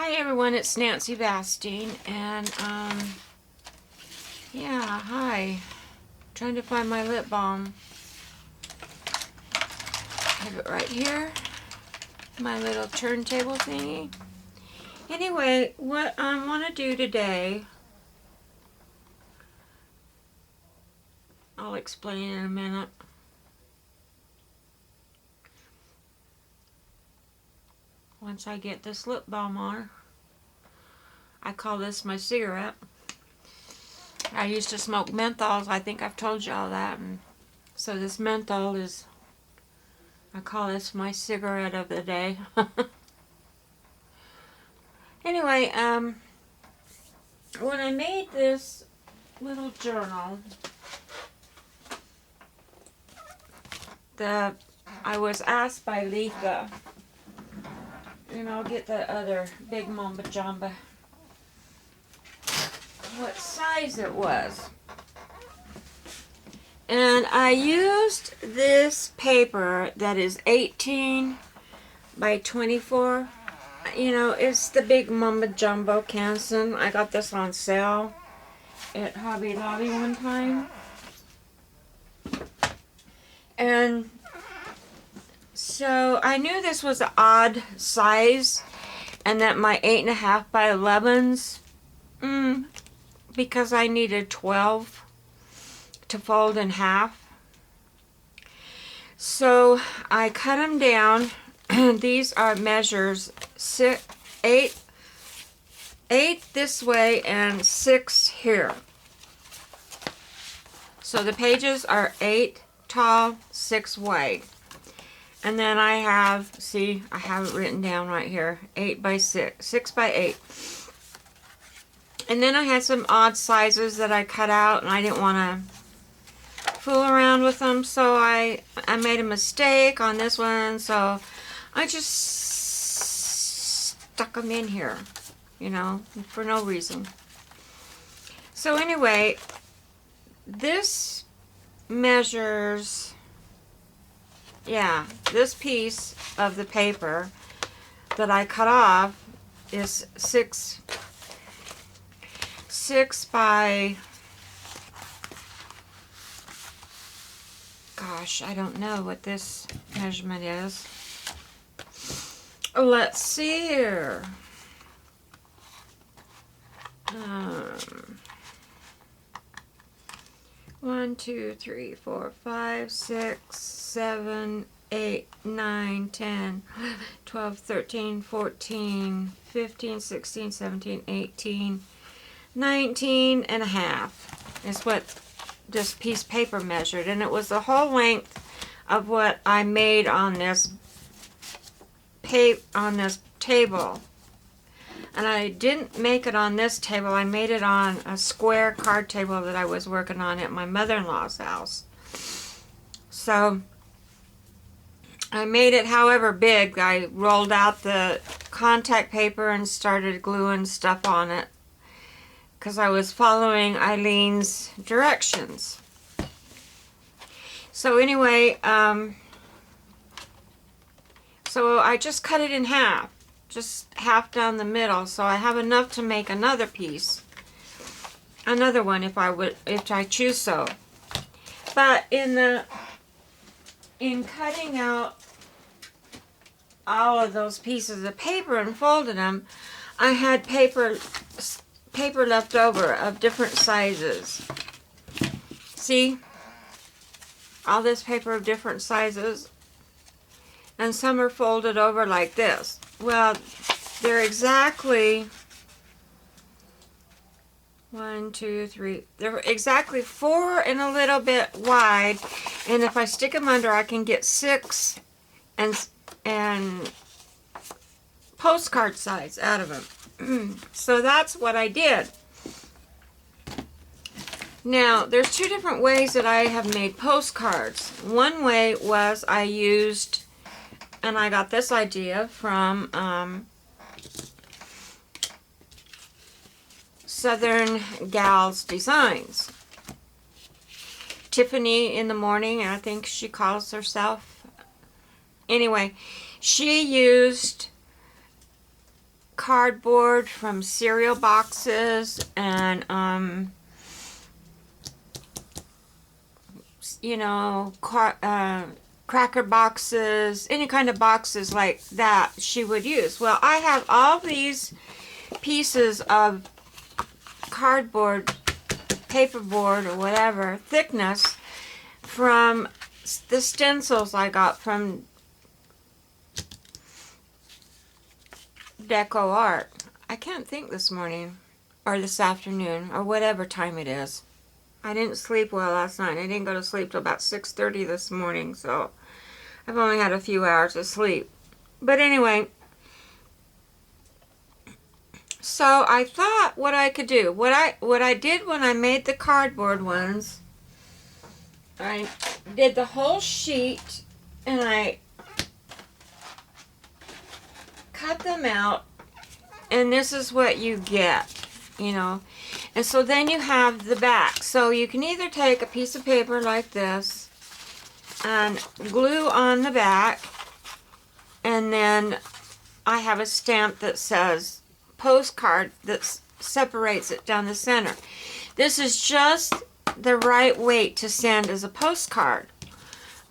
Hi everyone, it's Nancy Bastine, and yeah, hi. Trying to find my lip balm. I have it right here. My little turntable thingy. Anyway, what I want to do today, I'll explain in a minute. Once I get this lip balm on. I call this my cigarette. I used to smoke menthols. I think I've told you all that. And so this menthol is, I call this my cigarette of the day. Anyway, when I made this little journal, I was asked by Letha, and I'll get the other big Mamba Jamba, what size it was. And I used this paper that is 18 by 24. You know, it's the big Mamba Jumbo Canson. I got this on sale at Hobby Lobby one time. And so I knew this was an odd size, and that my 8.5 by 11s, because I needed 12 to fold in half. So I cut them down. These are measures 8 this way and 6 here. So the pages are 8 tall, 6 wide. And then I have, see, I have it written down right here, 8 by 6, 6 by 8. And then I had some odd sizes that I cut out, and I didn't want to fool around with them, so I made a mistake on this one, so I just stuck them in here, you know, for no reason. So anyway, this measures, yeah, this piece of the paper that I cut off is 6 by, gosh, I don't know what this measurement is. Let's see here. 1, 2, 3, 4, 5, 6, 7, 8, 9, 10, 12, 13, 14, 15, 16, 17, 18, 19 and a half is what this piece of paper measured, and it was the whole length of what I made on this table. And I didn't make it on this table. I made it on a square card table that I was working on at my mother-in-law's house. So I made it however big. I rolled out the contact paper and started gluing stuff on it, because I was following Eileen's directions. So anyway, so I just cut it in half, just half down the middle, so I have enough to make another piece, another one if I choose so. But in cutting out all of those pieces of paper and folding them, I had paper left over of different sizes. See? All this paper of different sizes. And some are folded over like this. Well, they're exactly 1, 2, 3. They're exactly 4 and a little bit wide. And if I stick them under, I can get 6 and postcard size out of them. So that's what I did. Now, there's 2 different ways that I have made postcards. One way was I used, and I got this idea from Southern Gals Designs. Tiffany in the morning, I think she calls herself. Anyway, she used cardboard from cereal boxes and, you know, cracker boxes, any kind of boxes like that she would use. Well, I have all these pieces of cardboard, paperboard, or whatever thickness from the stencils I got from Deco Art. I can't think this morning or this afternoon or whatever time it is. I didn't sleep well last night. I didn't go to sleep till about 6:30 this morning, so I've only had a few hours of sleep. But anyway, so I thought what I could do, what I did when I made the cardboard ones, I did the whole sheet and I cut them out, and this is what you get, you know. And so then you have the back. So you can either take a piece of paper like this and glue on the back, and then I have a stamp that says postcard that separates it down the center. This is just the right weight to send as a postcard.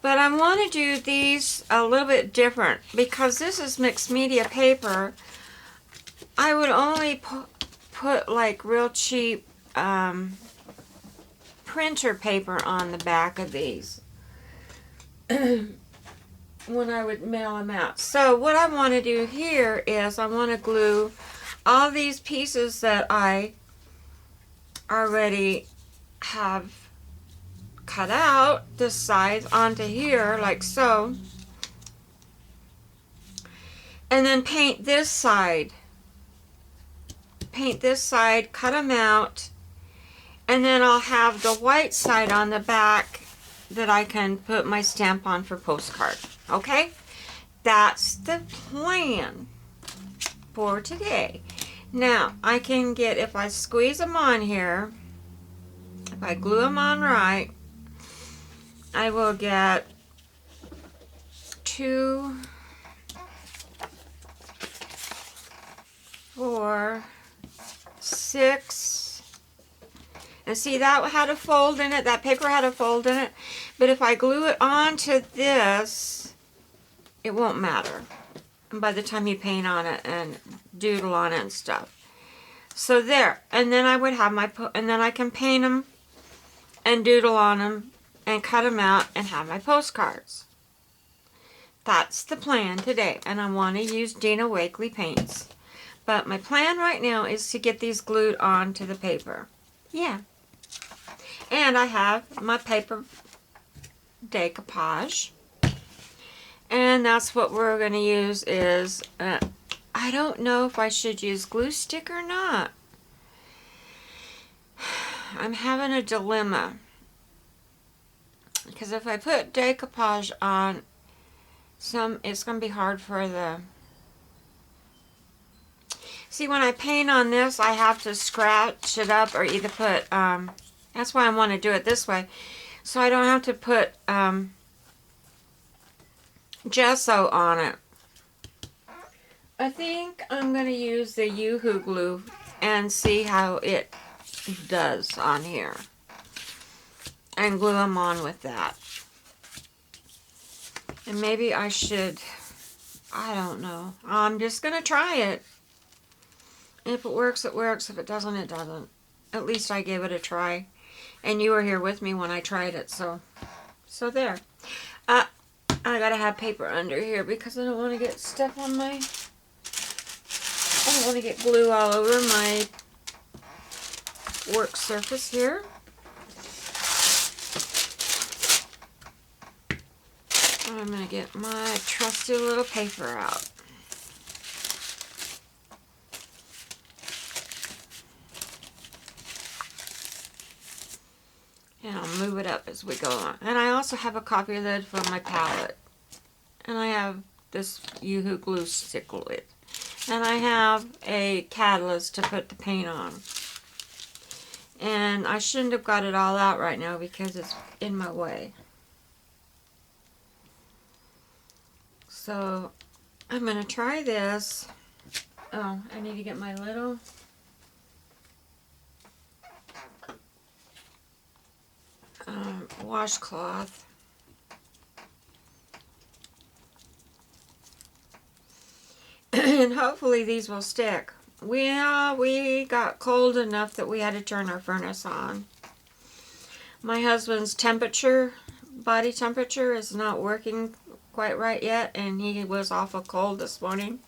But I want to do these a little bit different because this is mixed media paper. I would only put like real cheap printer paper on the back of these when I would mail them out. So what I want to do here is I want to glue all these pieces that I already have cut out this side onto here like so, and then paint this side, cut them out, and then I'll have the white side on the back that I can put my stamp on for postcard. Okay, that's the plan for today. Now I can get, if I squeeze them on here, if I glue them on right, I will get 2, 4, 6, and see that had a fold in it, that paper had a fold in it, but if I glue it onto this, it won't matter. And by the time you paint on it and doodle on it and stuff. So there, and then I would have my, and then I can paint them and doodle on them and cut them out and have my postcards. That's the plan today, and I want to use Dina Wakley paints. But my plan right now is to get these glued onto the paper. Yeah. And I have my paper decoupage. And that's what we're going to use is, I don't know if I should use glue stick or not. I'm having a dilemma. Because if I put decoupage on it's going to be hard for the... See, when I paint on this, I have to scratch it up or either put... that's why I want to do it this way. So I don't have to put gesso on it. I think I'm going to use the Yoo-Hoo glue and see how it does on here. And glue them on with that. And maybe I should, I don't know. I'm just going to try it. If it works, it works. If it doesn't, it doesn't. At least I gave it a try. And you were here with me when I tried it, so there. I gotta have paper under here because I don't want to get stuff on my, I don't want to get glue all over my work surface here. I'm going to get my trusty little paper out. And I'll move it up as we go on. And I also have a copy lid for my palette. And I have this Yoo-Hoo glue stick lid. And I have a catalyst to put the paint on. And I shouldn't have got it all out right now because it's in my way. So I'm going to try this. Oh, I need to get my little washcloth. And hopefully these will stick. We got cold enough that we had to turn our furnace on. My husband's body temperature is not working quite right yet, and he was awful cold this morning.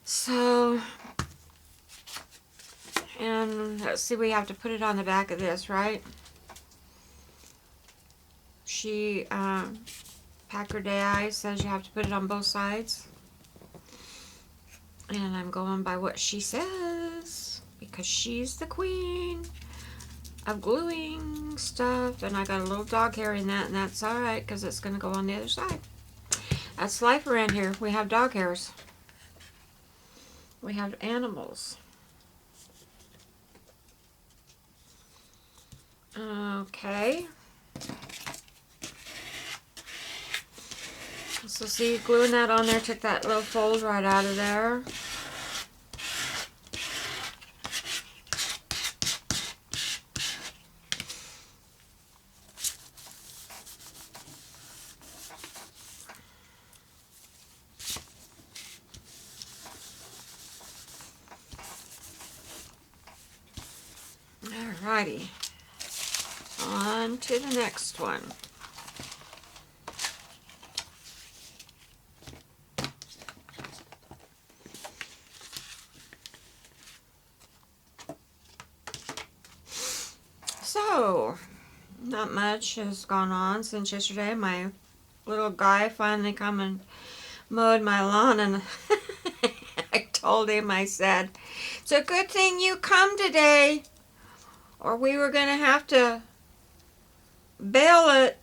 So, and let's see, we have to put it on the back of this, right? She, Packer Day says you have to put it on both sides. And I'm going by what she says, because she's the queen of gluing stuff. And I got a little dog hair in that, and that's alright, because it's going to go on the other side. That's life around here. We have dog hairs. We have animals. Okay. So see, gluing that on there took that little fold right out of there. Alrighty. On to the next one. So, not much has gone on since yesterday. My little guy finally come and mowed my lawn, and I told him, I said, it's a good thing you come today, or we were going to have to bale it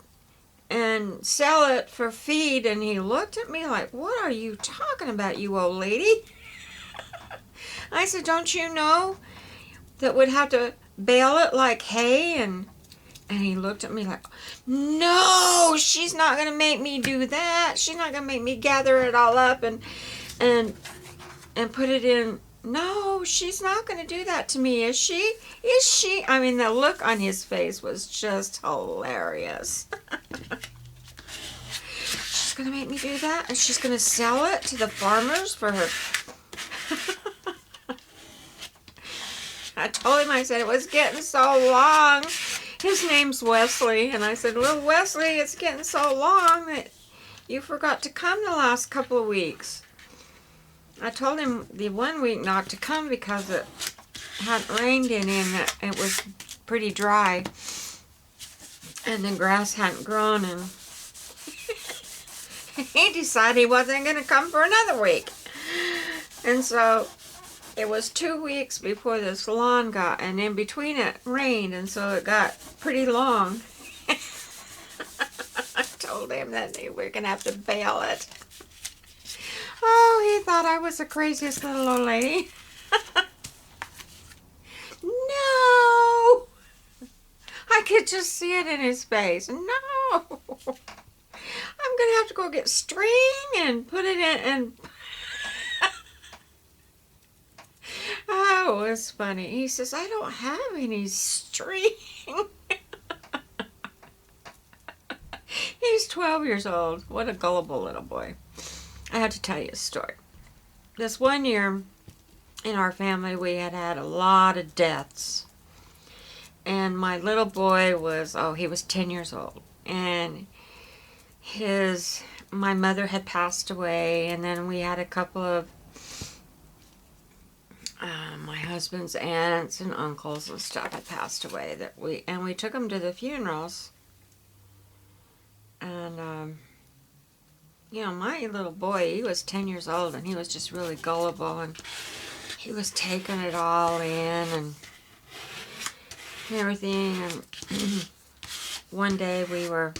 and sell it for feed. And he looked at me like, what are you talking about, you old lady? I said, don't you know that we'd have to bale it like hay? And he looked at me like, no, she's not going to make me do that. She's not going to make me gather it all up and put it in. No, she's not going to do that to me, is she? Is she? I mean, the look on his face was just hilarious. She's going to make me do that, and she's going to sell it to the farmers for her. I told him, I said, it was getting so long. His name's Wesley, and I said, well, Wesley, it's getting so long that you forgot to come the last couple of weeks. I told him the one week not to come because it hadn't rained any, and it was pretty dry, and the grass hadn't grown, and he decided he wasn't going to come for another week. And so it was 2 weeks before this lawn got, and in between it rained, and so it got pretty long. I told him that we were going to have to bale it. Oh, he thought I was the craziest little old lady. No! I could just see it in his face. No! I'm going to have to go get string and put it in and... Oh, it was funny. He says, I don't have any string. He's 12 years old. What a gullible little boy. I have to tell you a story. This one year in our family, we had a lot of deaths. And my little boy was, he was 10 years old. And my mother had passed away, and then we had a couple of my husband's aunts and uncles and stuff had passed away and we took them to the funerals. And my little boy, he was 10 years old, and he was just really gullible, and he was taking it all in and everything. And one day we were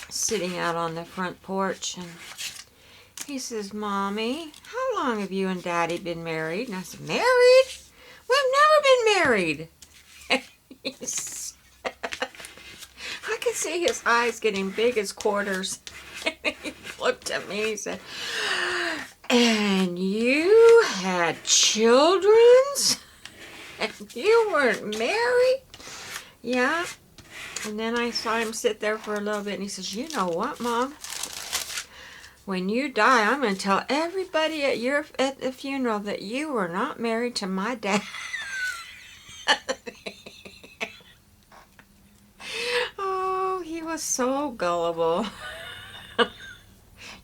sitting out on the front porch, and he says, Mommy, how long have you and Daddy been married? And I said, married? We've never been married. I could see his eyes getting big as quarters. He looked at me and he said, And you had children? And you weren't married? Yeah. And then I saw him sit there for a little bit, and he says, you know what, Mom? When you die, I'm going to tell everybody at the funeral that you were not married to my dad. Oh, he was so gullible.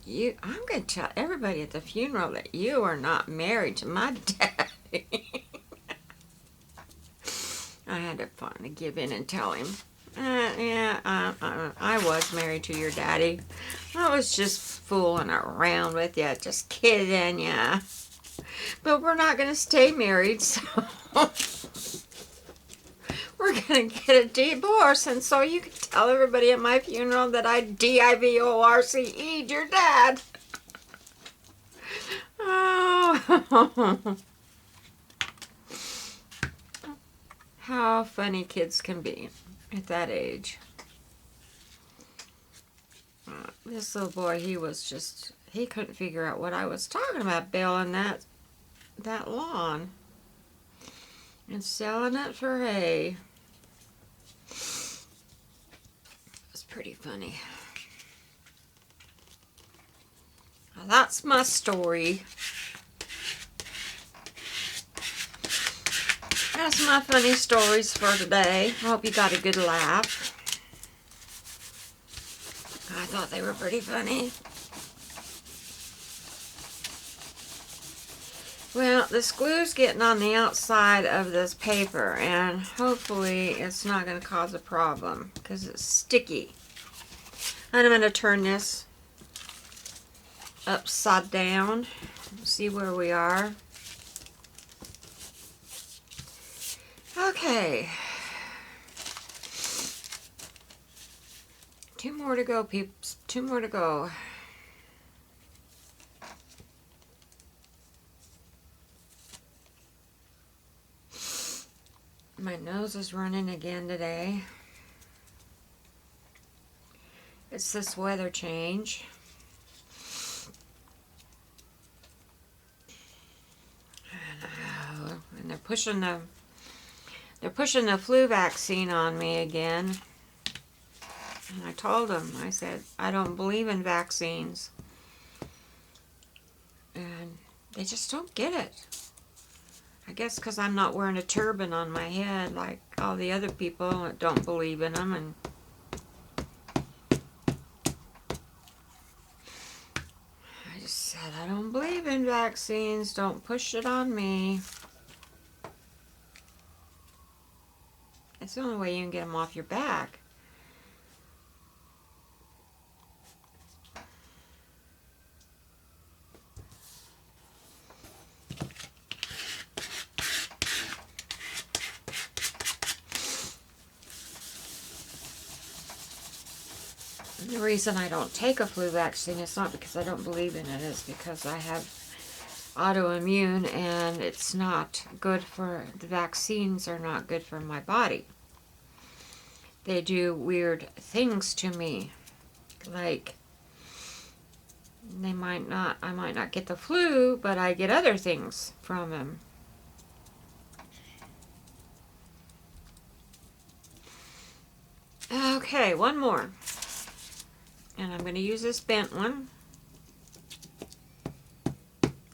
I'm going to tell everybody at the funeral that you are not married to my daddy. I had to finally give in and tell him, I was married to your daddy. I was just fooling around with you, just kidding ya. But we're not going to stay married, so we're going to get a divorce. And so you can tell everybody at my funeral that I divorced your dad. Oh. How funny kids can be at that age. This little boy, he couldn't figure out what I was talking about, baling that lawn and selling it for hay. It's pretty funny. Well, that's my story. That's my funny stories for today. I hope you got a good laugh. I thought they were pretty funny. Well, this glue's getting on the outside of this paper, and hopefully it's not going to cause a problem because it's sticky. And I'm going to turn this upside down, see where we are. Okay. 2 more to go, peeps. 2 more to go. My nose is running again today. It's this weather change. And they're pushing the flu vaccine on me again. And I told them, I said, I don't believe in vaccines. And they just don't get it. I guess because I'm not wearing a turban on my head like all the other people that don't believe in them. And I just said, I don't believe in vaccines. Don't push it on me. It's the only way you can get them off your back. The reason I don't take a flu vaccine is not because I don't believe in it, it's because I have autoimmune and it's not good for, the vaccines are not good for my body. They do weird things to me, like I might not get the flu, but I get other things from them. Okay, one more. And I'm going to use this bent one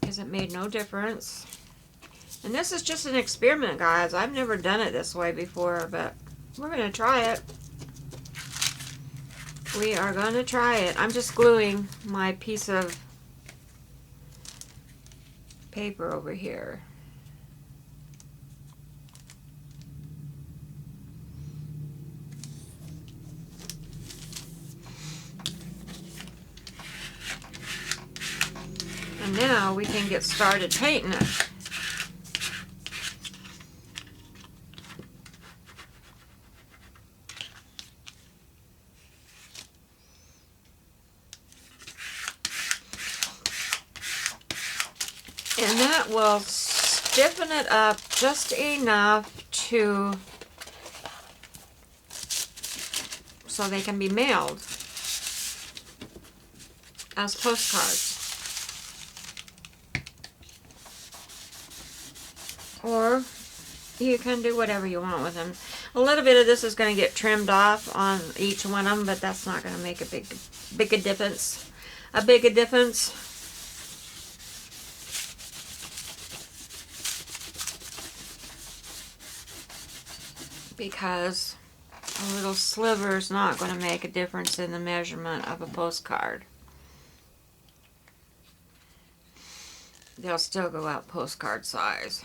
because it made no difference. And this is just an experiment, guys. I've never done it this way before, but we're going to try it. We are going to try it. I'm just gluing my piece of paper over here. And now we can get started painting it. And that will stiffen it up just enough so they can be mailed as postcards. or you can do whatever you want with them. A little bit of this is going to get trimmed off on each one of them, but that's not going to make a big a difference. A big a difference. Because a little sliver is not going to make a difference in the measurement of a postcard. They'll still go out postcard size.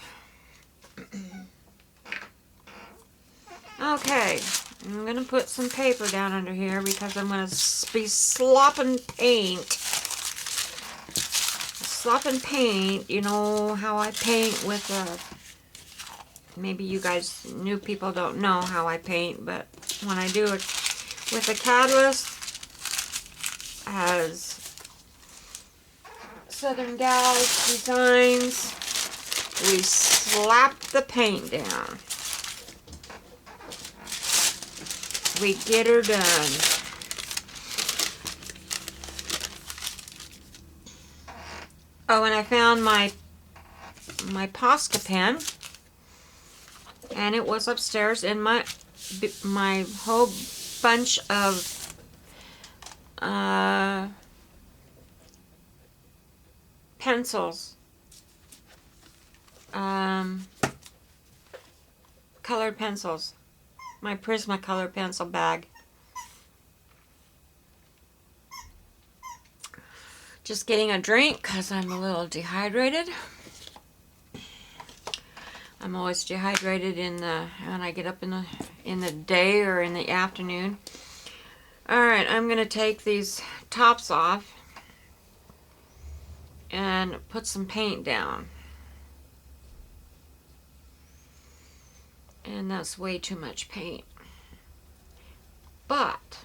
Okay, I'm going to put some paper down under here because I'm going to be slopping paint. Slopping paint, you know how I paint with a... Maybe you guys, new people, don't know how I paint, but when I do it with a catalyst, as Southern Gals Designs, we slap the paint down. We get her done. Oh, and I found my Posca pen, and it was upstairs in my whole bunch of pencils, colored pencils, my Prismacolor pencil bag. Just getting a drink because I'm a little dehydrated. I'm always dehydrated when I get up in the day or in the afternoon. All right, I'm gonna take these tops off and put some paint down. And that's way too much paint. But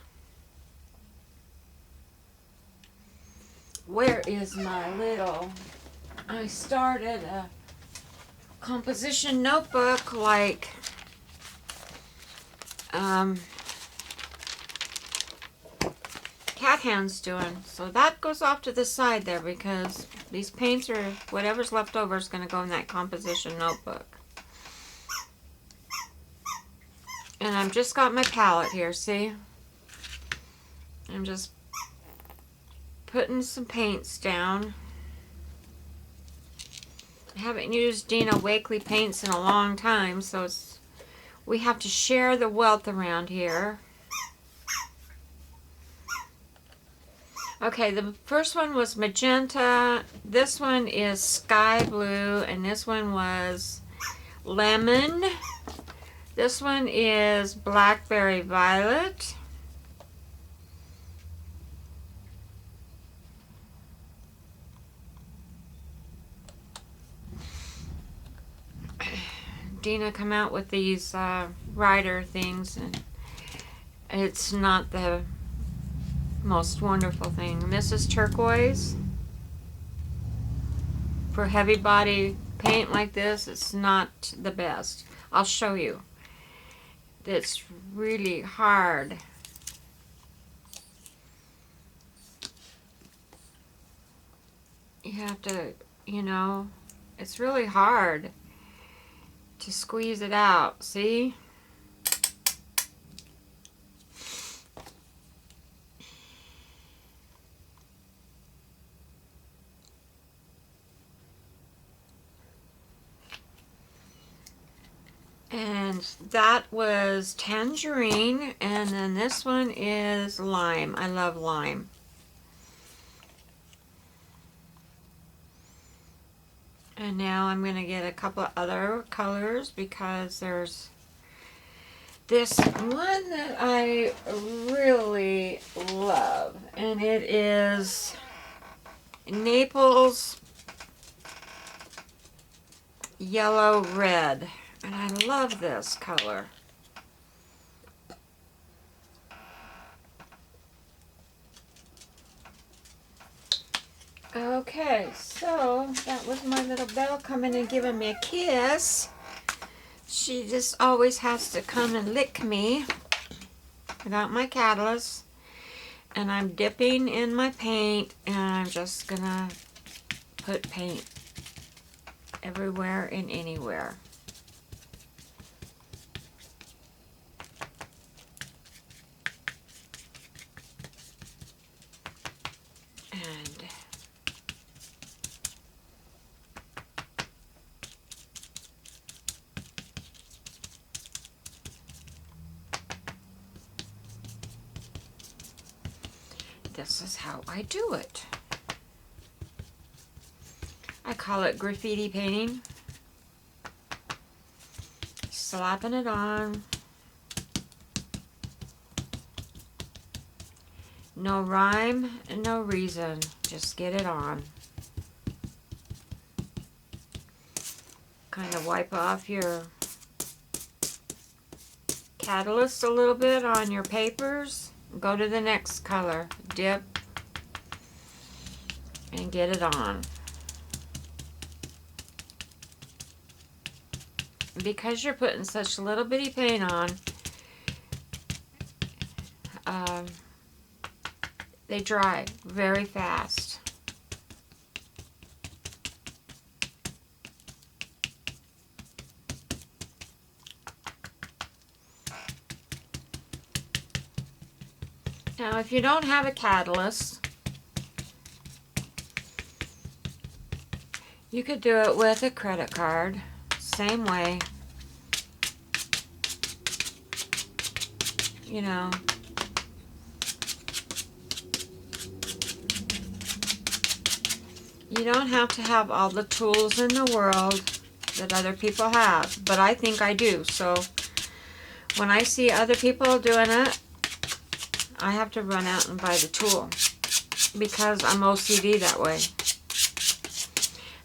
where is my little... I started a composition notebook like Cat Hand's doing. So that goes off to the side there because these paints are, whatever's left over is going to go in that composition notebook. And I've just got my palette here, see? I'm just putting some paints down. I haven't used Dina Wakley paints in a long time, so we have to share the wealth around here. Okay, the first one was magenta, this one is sky blue, and this one was lemon. This one is blackberry violet. Dina come out with these rider things, and it's not the most wonderful thing. And this is turquoise. For heavy body paint like this, it's not the best. I'll show you. It's really hard. You have to, you know, it's really hard to squeeze it out, see? And that was tangerine, and then this one is lime. I love lime. And now I'm going to get a couple of other colors because there's this one that I really love, and it is Naples Yellow Red. And I love this color. Okay, so that was my little Belle coming and giving me a kiss. She just always has to come and lick me. I got my catalyst, and I'm dipping in my paint, and I'm just gonna put paint everywhere and anywhere. And this is how I do it. I call it graffiti painting. Slapping it on. No rhyme and no reason. Just get it on. Kind of wipe off your catalyst a little bit on your papers. Go to the next color. Dip. And get it on. Because you're putting such little bitty paint on, they dry very fast. Now, if you don't have a catalyst, you could do it with a credit card. Same way. You know. You don't have to have all the tools in the world that other people have, but I think I do. So when I see other people doing it, I have to run out and buy the tool because I'm OCD that way.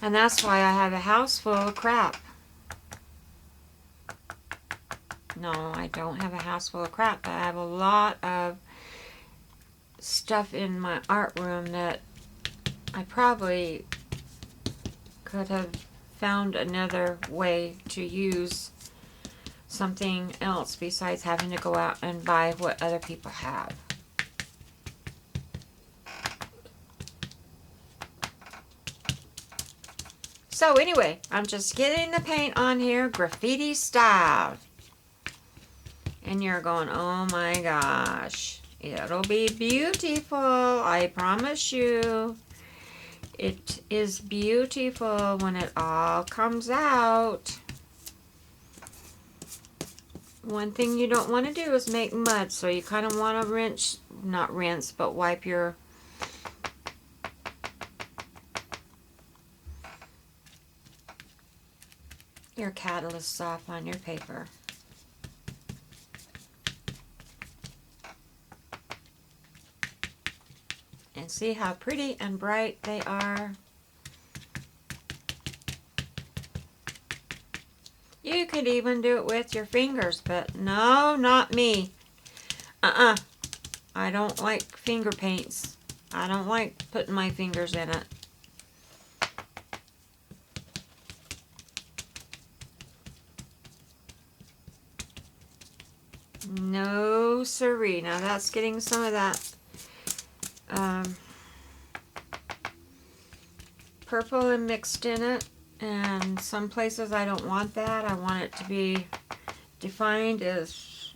And that's why I have a house full of crap. No, I don't have a house full of crap. I have a lot of stuff in my art room that I probably could have found another way to use something else besides having to go out and buy what other people have. So anyway, I'm just getting the paint on here graffiti style. And you're going, oh my gosh, it'll be beautiful, I promise you. It is beautiful when it all comes out. One thing you don't want to do is make mud, so you kind of want to not rinse, but wipe your catalyst off on your paper. And see how pretty and bright they are. You could even do it with your fingers, but no, not me. I don't like finger paints. I don't like putting my fingers in it. No siree. Now that's getting some of that purple and mixed in it, and some places I don't want that. I want it to be defined as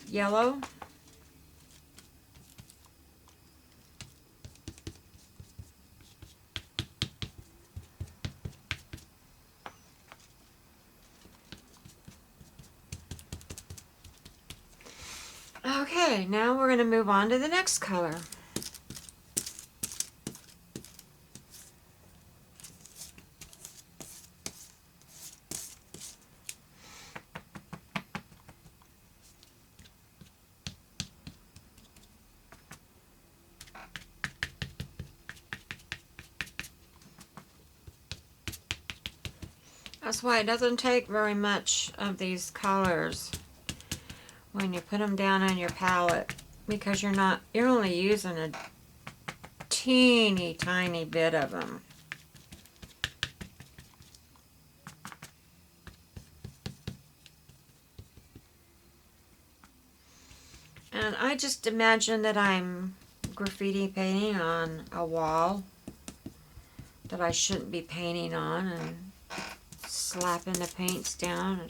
yellow. Okay, now we're going to move on to the next color. That's why it doesn't take very much of these colors when you put them down on your palette, because you're only using a teeny tiny bit of them. And I just imagine that I'm graffiti painting on a wall that I shouldn't be painting on and slapping the paints down.